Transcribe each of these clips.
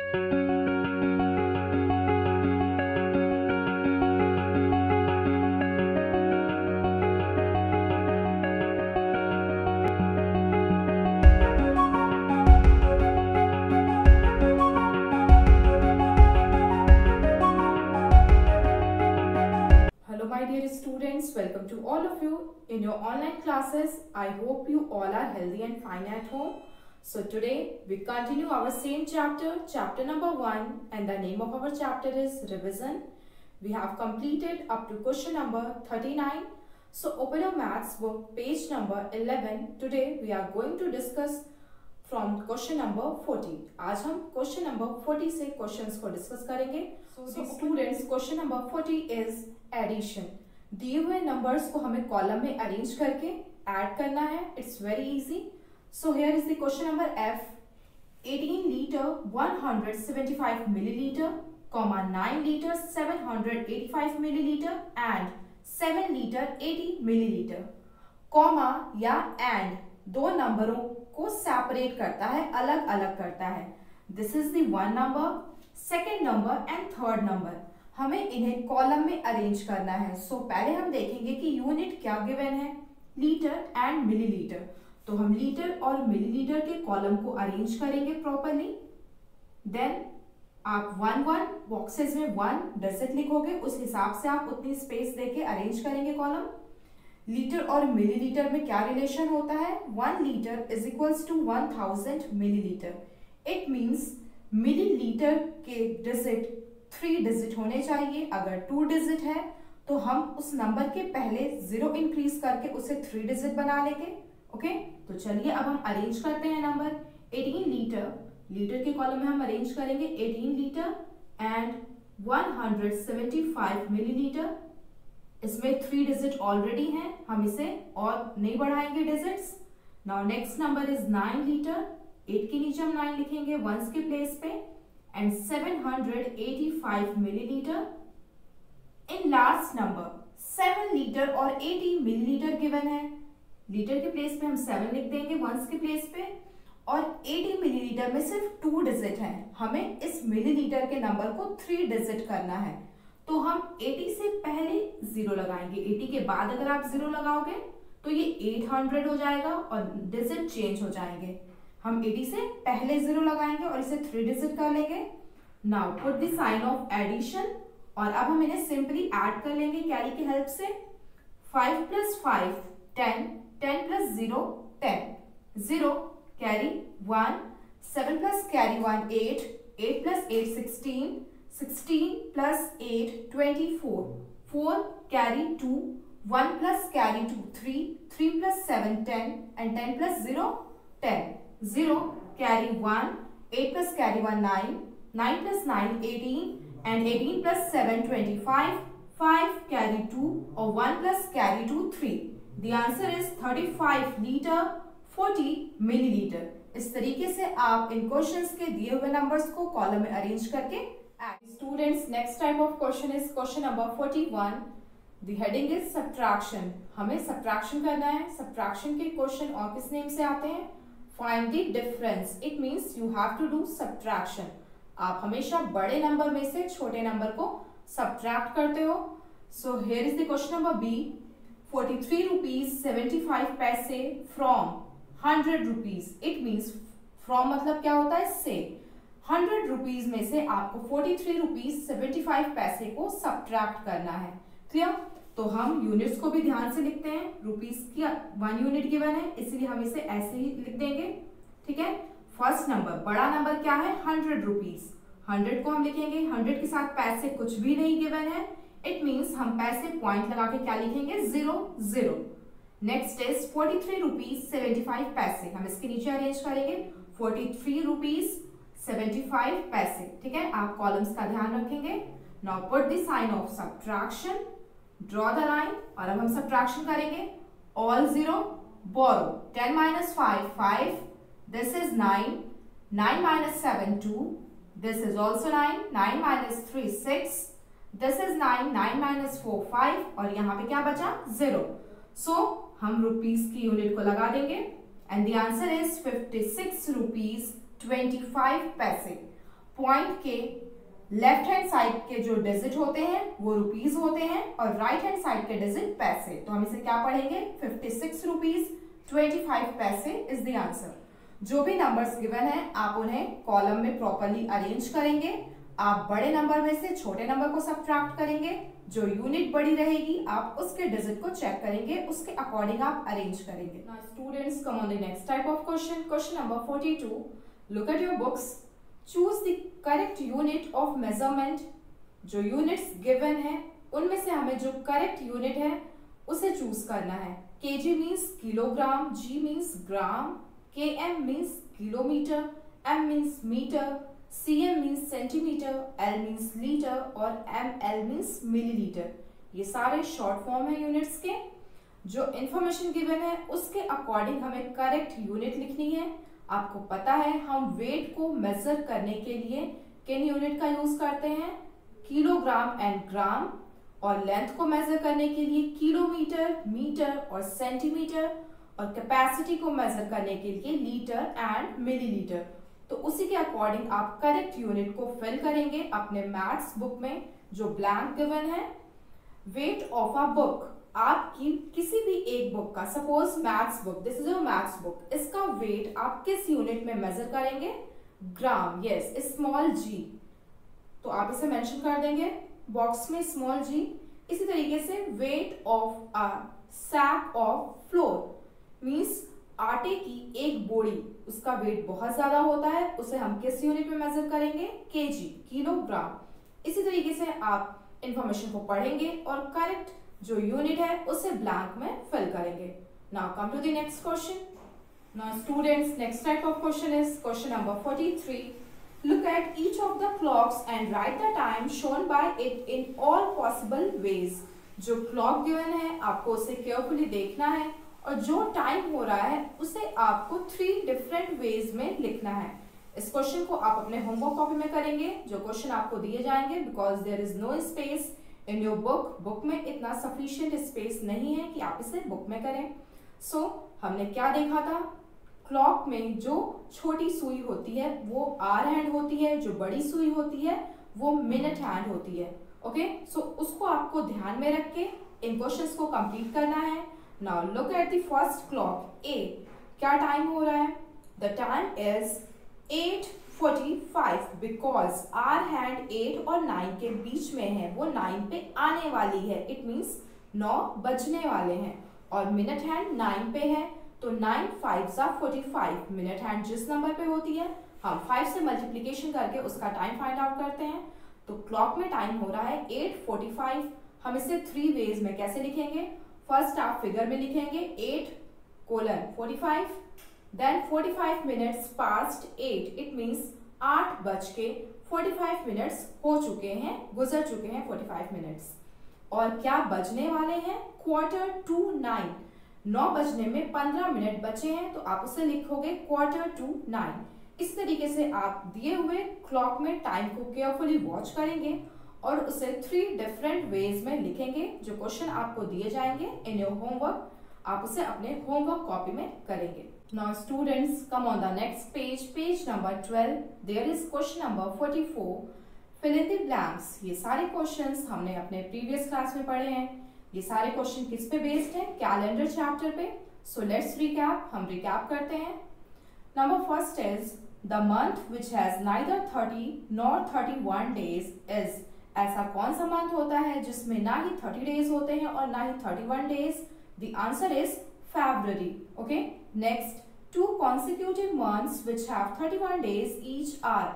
Students, welcome to all of you in your online classes. I hope you all are healthy and fine at home. So today we continue our same chapter number 1, and the name of our chapter is revision. We have completed up to question number 39. So open your maths book, page number 11. Today we are going to discuss from question number 40. आज हम question number 40 से questions को discuss करेंगे. So students, question number 40 is addition. दिए हुए numbers को हमें column में अरेंज करके ऐड करना है. It's very easy. So here is the question number F. 18 litre 175 millilitre, 9 litre 785 millilitre and 7 litre 80 millilitre. Comma या एंड दो नंबरों को सेपरेट करता है, अलग अलग करता है. This is the one number, second number and third number. हमें इन्हें कॉलम में अरेंज करना है. सो पहले हम देखेंगे कि यूनिट क्या गिवन है, लीटर एंड मिलीलीटर. तो हम लीटर और मिलीलीटर के कॉलम को अरेंज करेंगे प्रॉपर्ली. देन आप 1 बॉक्सेस में 1 डिजिट लिखोगे, उस हिसाब से आप उतनी स्पेस देके अरेंज करेंगे कॉलम. लीटर और मिलीलीटर में क्या रिलेशन होता है, 1 litre is equals to 1000 millilitre. It means millilitre के डिजिट 3 डिजिट होने चाहिए. अगर 2 डिजिट है तो हम उस नंबर के पहले 0 इंक्रीज करके उसे 3 डिजिट बना लेंगे. ओके, तो चलिए अब हम अरेंज करते हैं नंबर. 18 लीटर, लीटर के कॉलम में हम अरेंज करेंगे 18 लीटर एंड 175 मिलीलीटर. इसमें 3 डिजिट ऑलरेडी हैं, हम इसे और नहीं बढ़ाएंगे digits. Now next number is 9 litre. 8 के नीचे हम 9 लिखेंगे वंस के प्लेस पे, and 785 milliliter. In last number 7 litre और 80 मिलीलीटर गिवन है. लीटर के प्लेस पे हम 7 लिख देंगे वंस के प्लेस पे, और 80 मिलीलीटर में सिर्फ 2 डिजिट है. हमें इस मिलीलीटर के नंबर को 3 डिजिट करना है. तो हम 80 से पहले 0 लगाएंगे. 80 के बाद अगर आप 0 लगाओगे तो ये 800 हो जाएगा और डिजिट चेंज हो जाएंगे. हम 80 से पहले 0 लगाएंगे और इसे 3 डिजिट कर लेंगे. Now put the sign of addition, और अब हम इन्हें सिंपली ऐड कर लेंगे कैरी की हेल्प से. 5 + 5 10, 10 + 0 10, 0 carry 1, 7 + carry 1 8, 8 + 8 16, 16 + 8 24, 4 carry 2, 1 + carry 2 3, 3 + 7 10 and 10 + 0 10. 0 carry 1, 8 plus carry 1 9, 9 plus 9 18 and 18 plus 7 25, 5 carry 2 or 1 plus carry 2 3. The answer is 35 liter 40 milliliter. इस तरीके से आप इन क्वेश्चंस के दिए हुए नंबर्स को कॉलम में अरेंज करके students. Next type of question is question number 41. The heading is subtraction. हमें सब्ट्रैक्शन करना है. सब्ट्रैक्शन के क्वेश्चन और किस नेम से आते हैं, Find the difference. It means you have to do subtraction. आप हमेशा बड़े नंबर में से छोटे नंबर को subtract करते हो. So here is the question number B. 43 rupees 75 पैसे from 100 rupees. It means from मतलब क्या होता है, से. 100 rupees में से आपको 43 rupees 75 पैसे को subtract करना है. क्लियर? तो हम यूनिट्स को भी ध्यान से लिखते हैं. रुपीस की 1 यूनिट गिवन है, इसलिए हम इसे ऐसे ही लिख देंगे. ठीक है. फर्स्ट नंबर, बड़ा नंबर क्या है, 100 रुपीज. 100 को हम लिखेंगे, 100 के साथ पैसे कुछ भी नहीं गिवन है. इट मीन्स हम पैसे पॉइंट लगा के क्या लिखेंगे, 0 0. नेक्स्ट इज 43 रुपीज 75 पैसे. हम इसके नीचे अरेंज करेंगे 43 रुपीज 75 पैसे. ठीक है. आप कॉलम्स का ध्यान रखेंगे. Now put the sign of subtraction, draw the line, और अब हम सब्ट्रैक्शन करेंगे. All 0, borrow. 10 - 5 5, this is 9, 9 - 7 2, this is also 9, 9 - 3 6, this is 9, 9 - 4 5, और यहाँ पे क्या बचा, 0. सो हम रुपीज की यूनिट को लगा देंगे. And the answer is 56 rupees 25 पैसे. पॉइंट के लेफ्ट हैंड साइड के जो डिजिट होते हैं वो रुपीज होते हैं और राइट हैंड साइड के डिजिट पैसे। तो हम इसे क्या पढ़ेंगे, 56 रुपीज 25 पैसे इज द आंसर। जो भी नंबर्स गिवन है आप उन्हें कॉलम में प्रॉपरली अरेंज करेंगे। आप बड़े नंबर में से छोटे नंबर को सब्ट्रैक्ट करेंगे, जो यूनिट बड़ी रहेगी आप उसके डिजिट को चेक करेंगे, उसके अकॉर्डिंग आप अरेंज करेंगे। Now students come on the next type of question, question number 42। Look at your books, choose the correct unit of measurement. जो यूनिट्स गिवन है उनमें से हमें जो करेक्ट यूनिट है उसे चूज करना है। KG means kilogram, G means gram, km means kilometre, m means metre, cm means centimetre, l means litre और ml मीन्स मिलीलीटर। ये सारे शॉर्ट फॉर्म है यूनिट्स के। जो इंफॉर्मेशन गिवन है उसके अकॉर्डिंग हमें करेक्ट यूनिट लिखनी है। आपको पता है हम वेट को मेजर करने के लिए किन यूनिट का यूज करते हैं, किलोग्राम एंड ग्राम, और लेंथ को मेजर करने के लिए किलोमीटर, मीटर और सेंटीमीटर, और कैपेसिटी को मेजर करने के लिए लीटर एंड मिलीलीटर। तो उसी के अकॉर्डिंग आप करेक्ट यूनिट को फिल करेंगे अपने मैथ्स बुक में जो ब्लैंक गिवन है। वेट ऑफ अ बुक, आपकी किसी भी एक बुक का, suppose maths book, this is your maths book, इसका वेट आप किस यूनिट में मेजर करेंगे, ग्राम, यस, स्मॉल जी। तो आप इसे मेंशन कर देंगे बॉक्स में, स्मॉल जी। इसी तरीके से weight of a sack of flour means आटे की एक बोरी, उसका वेट बहुत ज्यादा होता है, उसे हम किस यूनिट में मेजर करेंगे, केजी, किलोग्राम। इसी तरीके से आप इंफॉर्मेशन को पढ़ेंगे और करेक्ट जो यूनिट है उसे ब्लैंक में फिल करेंगे। Now come to the next question. Now students, next type of question is question number 43। Look at each of the clocks and write the time shown by it in all possible ways. जो clock given है आपको उसे carefully देखना है और जो time हो रहा है उसे आपको 3 डिफरेंट वेज में लिखना है। इस क्वेश्चन को आप अपने होमवर्क कॉपी में करेंगे, जो क्वेश्चन आपको दिए जाएंगे, because there is no space in your book. Book में इतना सफिशिएंट स्पेस नहीं है कि आप इसे बुक में करें। सो हमने क्या देखा था, क्लॉक में जो छोटी सुई होती है वो आवर हैंड होती है, जो बड़ी सुई होती है वो मिनट हैंड होती है। ओके, सो उसको आपको ध्यान में रख के इन क्वेश्चंस को कंप्लीट करना है। Now look at the first clock A. क्या टाइम हो रहा है, the time is 8:45 because hour hand 8 और 9 के बीच में है, वो 9 पे आने वाली है, इट मीन्स 9 बजने वाले हैं, और मिनट हैंड 9 पे है, तो 9 5s are 45। मिनट हैंड जिस नंबर पे होती है हम 5 से मल्टीप्लीकेशन करके उसका टाइम फाइंड आउट करते हैं। तो क्लॉक में टाइम हो रहा है 8:45। हम इसे 3 वेज में कैसे लिखेंगे, फर्स्ट आप फिगर में लिखेंगे 8:45, then 45 minutes past 8, it means 8:45 हो चुके हैं, गुजर चुके हैं 45 मिनट्स। और क्या बजने वाले हैं, 8:45। 9 बजने में 15 मिनट बचे हैं, तो आप उसे लिखोगे 8:45। इस तरीके से आप दिए हुए क्लॉक में टाइम को केयरफुली वॉच करेंगे और उसे 3 डिफरेंट वेज में लिखेंगे। जो क्वेश्चन आपको दिए जाएंगे इन योर होमवर्क, आप उसे अपने होमवर्क कॉपी में करेंगे। Now students come on the next page, page number 12। There is question number 44, fill in the blanks. ये सारे क्वेश्चंस हमने अपने प्रीवियस क्लास में पढ़े हैं। ये सारे क्वेश्चन किस पे बेस्ड है, कैलेंडर चैप्टर पे। सो लेट्स रिकैप, हम रिकैप करते हैं। Number first is the month which has neither 30 nor 31 days is. ऐसा कौन सा मंथ होता है जिसमें ना ही 30 डेज होते हैं और ना ही 31 days, the answer is February. Okay, next, 2 consecutive months which have 31 days each are।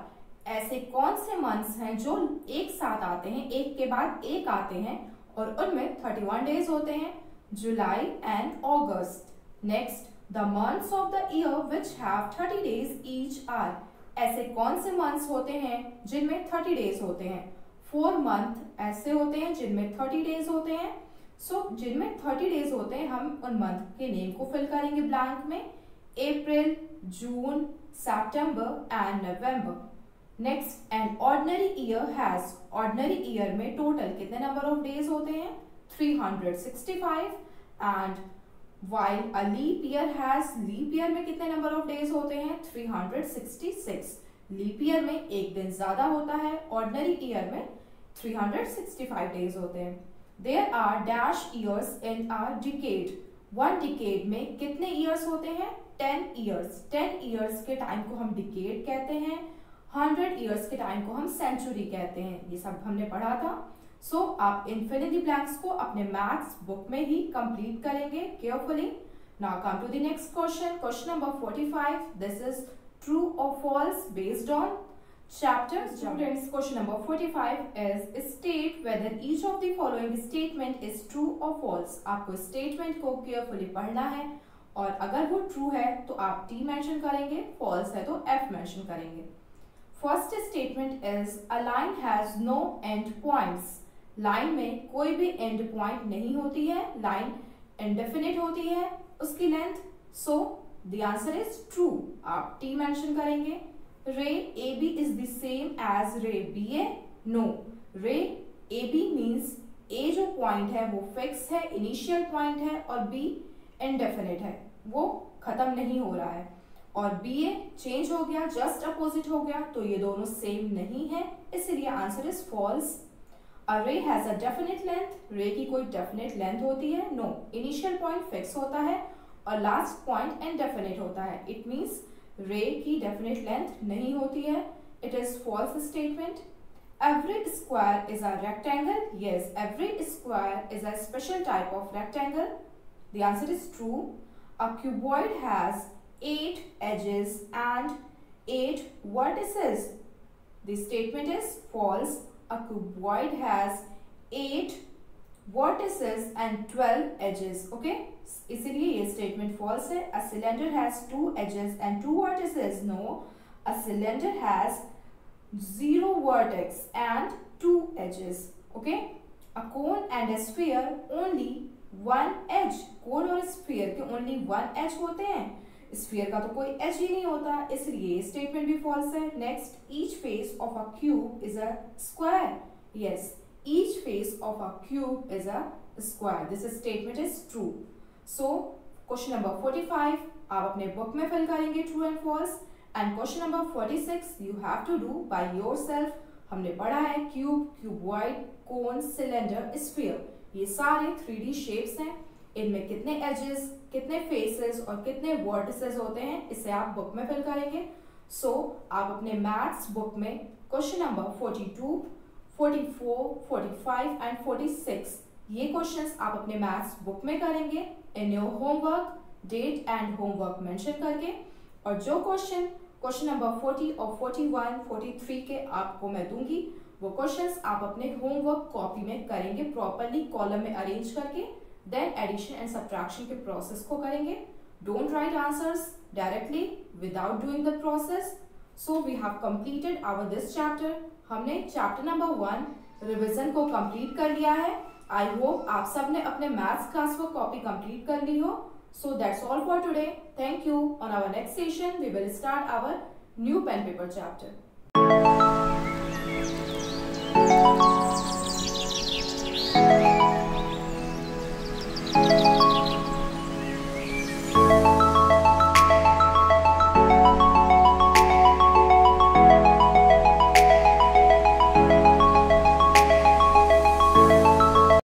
ऐसे कौन से मंथ्स हैं जो एक साथ आते हैं, एक के बाद एक आते हैं और उनमें 31 डेज होते हैं, जुलाई एंड अगस्त। Next, the months of the year which have 30 days each are. ऐसे कौन से मंथ्स होते हैं जिनमें 30 डेज होते हैं, 4 मंथ ऐसे होते हैं जिनमें 30 डेज होते हैं। सो जिनमें 30 डेज होते हैं हम उन मंथ के नेम को फिल करेंगे ब्लैंक में, अप्रैल, जून, सितंबर एंड नवंबर। Next, an ordinary year has, ordinary year में टोटल कितने नंबर ऑफ डेज होते हैं, 365। And while a leap year has, leap year में कितने नंबर ऑफ डेज होते हैं, 366। लीप ईयर में एक दिन ज्यादा होता है, ऑर्डिनरी ईयर में 365 डेज होते हैं। There are dash years in a decade, one decade में कितने ईयर्स होते हैं? 10 ईयर्स। 10 ईयर्स के टाइम को हम डिकेड कहते हैं, 100 ईयर्स के टाइम को हम सेंचुरी कहते हैं। ये सब हमने पढ़ा था। सो आप इन फिल इन द ब्लैंक्स को अपने मैथ्स बुक में ही कंप्लीट करेंगे carefully. Now come to the next question, question number 45. This is true और false based on chapter. Students, question number 45 is state whether each of the following statement is true or false. आपको statement को carefully पढ़ना है और अगर वो true है तो आप T mention करेंगे, false है तो F mention करेंगे। First statement is a line has no end points. line में कोई भी end point नहीं होती है, line indefinite होती है उसकी length, so the answer is true. आप T mention करेंगे। ray AB is the same as ray BA? No. ray AB means A जो point है वो fix है, initial point है और B indefinite है, वो खत्म नहीं हो रहा है। और BA change हो गया, just opposite हो गया, तो ये दोनों same नहीं है, इसलिए answer is false. A ray has a definite length. ray की कोई definite length होती है? No. Initial point fix होता है और last point indefinite होता है. It means ray की definite length नहीं होती है. It is false statement. Every square is a rectangle. Yes, every square is a special type of rectangle. The answer is true. A cuboid has 8 edges and 8 vertices. The statement is false. A cuboid has 8 vertices and 12 edges. Okay, इसलिए ये statement false है. A cylinder has 2 edges and 2 vertices. No, a cylinder has 0 vertex and 2 edges. Okay, a cone and a sphere only 1 edge. cone और sphere के only 1 edge होते हैं. sphere का तो कोई edge ही नहीं होता, इसलिए statement भी false है. Next, each face of a cube is a square. Yes, each face of a cube is a square. This statement is true. So, question number 45 आप अपने book में fill करेंगे true and false. And question number 46 you have to do by yourself. हमने पढ़ा है cube, cuboid, cone, cylinder, sphere. ये सारे 3D shapes हैं. इनमें कितने edges, कितने faces और कितने vertices होते हैं, इसे आप book में fill करेंगे. So, आप अपने maths book में question number 42, 44, 45 and 46 ये क्वेश्चंस आप अपने मैथ्स बुक में करेंगे in your homework, date and homework mention करके। और जो क्वेश्चन नंबर 40 और 41, 43 के आपको मैं दूंगी, वो क्वेश्चंस आप अपने होमवर्क कॉपी में करेंगे प्रॉपरली कॉलम में अरेंज करके, देन एडिशन एंड सब्ट्रैक्शन के प्रोसेस को करेंगे। Don't write answers directly without doing the process. So we have completed our this chapter. हमने चैप्टर नंबर 1 रिवीजन को कंप्लीट कर लिया है। आई होप आप सब ने अपने maths class work copy complete कर ली हो। So that's all for today. Thank you. On our next session, we will start our new pen paper chapter.